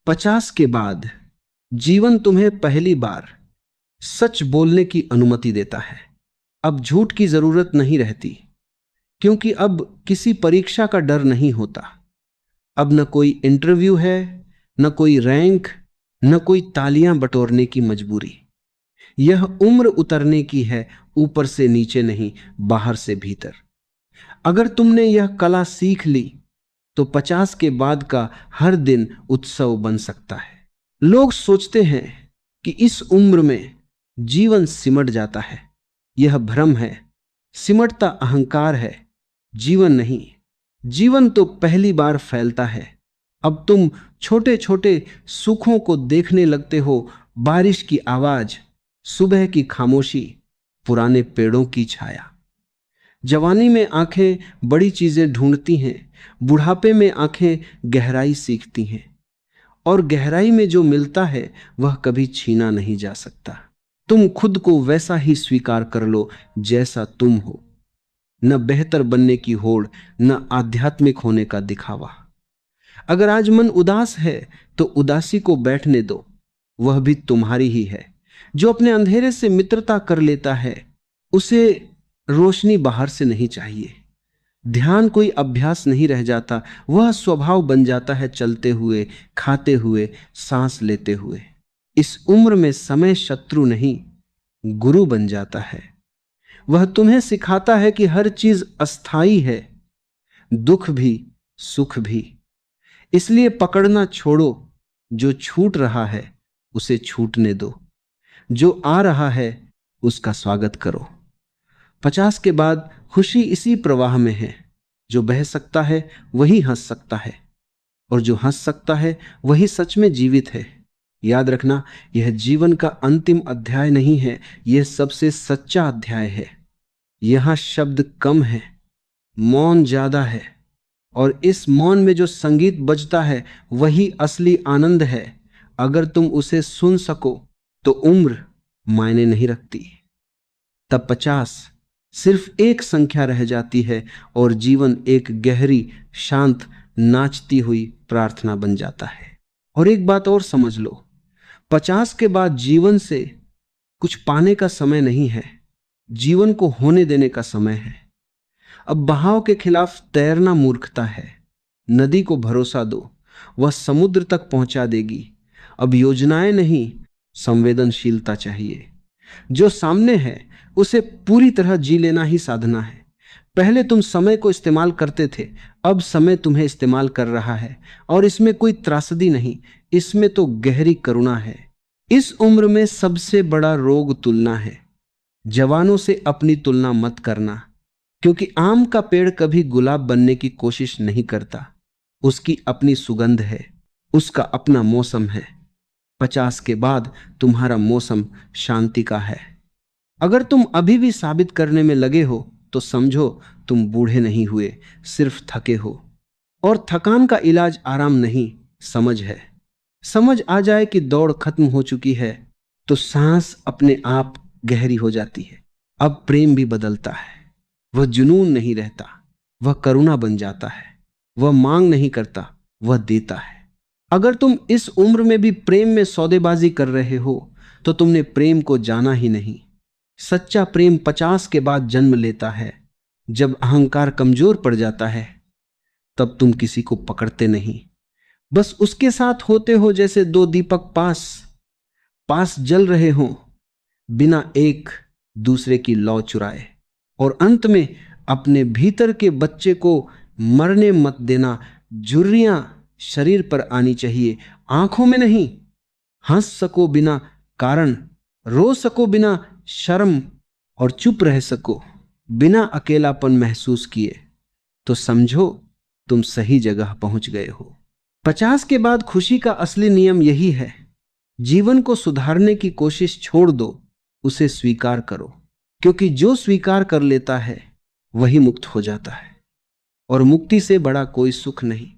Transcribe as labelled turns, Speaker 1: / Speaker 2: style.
Speaker 1: 50 के बाद जीवन तुम्हें पहली बार सच बोलने की अनुमति देता है। अब झूठ की जरूरत नहीं रहती, क्योंकि अब किसी परीक्षा का डर नहीं होता। अब न कोई इंटरव्यू है, न कोई रैंक, न कोई तालियां बटोरने की मजबूरी। यह उम्र उतरने की है, ऊपर से नीचे नहीं, बाहर से भीतर। अगर तुमने यह कला सीख ली तो 50 के बाद का हर दिन उत्सव बन सकता है। लोग सोचते हैं कि इस उम्र में जीवन सिमट जाता है। यह भ्रम है। सिमटता अहंकार है, जीवन नहीं। जीवन तो पहली बार फैलता है। अब तुम छोटे छोटे सुखों को देखने लगते हो। बारिश की आवाज, सुबह की खामोशी, पुराने पेड़ों की छाया। जवानी में आंखें बड़ी चीजें ढूंढती हैं, बुढ़ापे में आंखें गहराई सीखती हैं। और गहराई में जो मिलता है वह कभी छीना नहीं जा सकता। तुम खुद को वैसा ही स्वीकार कर लो जैसा तुम हो। न बेहतर बनने की होड़, न आध्यात्मिक होने का दिखावा। अगर आज मन उदास है तो उदासी को बैठने दो, वह भी तुम्हारी ही है। जो अपने अंधेरे से मित्रता कर लेता है उसे रोशनी बाहर से नहीं चाहिए। ध्यान कोई अभ्यास नहीं रह जाता, वह स्वभाव बन जाता है, चलते हुए, खाते हुए, सांस लेते हुए। इस उम्र में समय शत्रु नहीं, गुरु बन जाता है। वह तुम्हें सिखाता है कि हर चीज अस्थाई है, दुख भी, सुख भी। इसलिए पकड़ना छोड़ो। जो छूट रहा है उसे छूटने दो। जो आ रहा है उसका स्वागत करो। 50 के बाद खुशी इसी प्रवाह में है। जो बह सकता है वही हंस सकता है, और जो हंस सकता है वही सच में जीवित है। याद रखना, यह जीवन का अंतिम अध्याय नहीं है, यह सबसे सच्चा अध्याय है। यहां शब्द कम है, मौन ज्यादा है, और इस मौन में जो संगीत बजता है वही असली आनंद है। अगर तुम उसे सुन सको तो उम्र मायने नहीं रखती। तब 50 सिर्फ एक संख्या रह जाती है और जीवन एक गहरी, शांत, नाचती हुई प्रार्थना बन जाता है। और एक बात और समझ लो, 50 के बाद जीवन से कुछ पाने का समय नहीं है, जीवन को होने देने का समय है। अब बहाव के खिलाफ तैरना मूर्खता है। नदी को भरोसा दो, वह समुद्र तक पहुंचा देगी। अब योजनाएं नहीं, संवेदनशीलता चाहिए। जो सामने है उसे पूरी तरह जी लेना ही साधना है। पहले तुम समय को इस्तेमाल करते थे, अब समय तुम्हें इस्तेमाल कर रहा है। और इसमें कोई त्रासदी नहीं, इसमें तो गहरी करुणा है। इस उम्र में सबसे बड़ा रोग तुलना है। जवानों से अपनी तुलना मत करना, क्योंकि आम का पेड़ कभी गुलाब बनने की कोशिश नहीं करता। उसकी अपनी सुगंध है, उसका अपना मौसम है। 50 के बाद तुम्हारा मौसम शांति का है। अगर तुम अभी भी साबित करने में लगे हो तो समझो तुम बूढ़े नहीं हुए, सिर्फ थके हो। और थकान का इलाज आराम नहीं, समझ है। समझ आ जाए कि दौड़ खत्म हो चुकी है तो सांस अपने आप गहरी हो जाती है। अब प्रेम भी बदलता है। वह जुनून नहीं रहता, वह करुणा बन जाता है। वह मांग नहीं करता, वह देता है। अगर तुम इस उम्र में भी प्रेम में सौदेबाजी कर रहे हो तो तुमने प्रेम को जाना ही नहीं। सच्चा प्रेम 50 के बाद जन्म लेता है। जब अहंकार कमजोर पड़ जाता है तब तुम किसी को पकड़ते नहीं, बस उसके साथ होते हो जैसे दो दीपक पास पास जल रहे हों, बिना एक दूसरे की लौ चुराए। और अंत में अपने भीतर के बच्चे को मरने मत देना। झुर्रियां शरीर पर आनी चाहिए, आंखों में नहीं। हंस सको बिना कारण, रो सको बिना शर्म, और चुप रह सको बिना अकेलापन महसूस किए, तो समझो तुम सही जगह पहुंच गए हो। 50 के बाद खुशी का असली नियम यही है। जीवन को सुधारने की कोशिश छोड़ दो, उसे स्वीकार करो। क्योंकि जो स्वीकार कर लेता है वही मुक्त हो जाता है, और मुक्ति से बड़ा कोई सुख नहीं।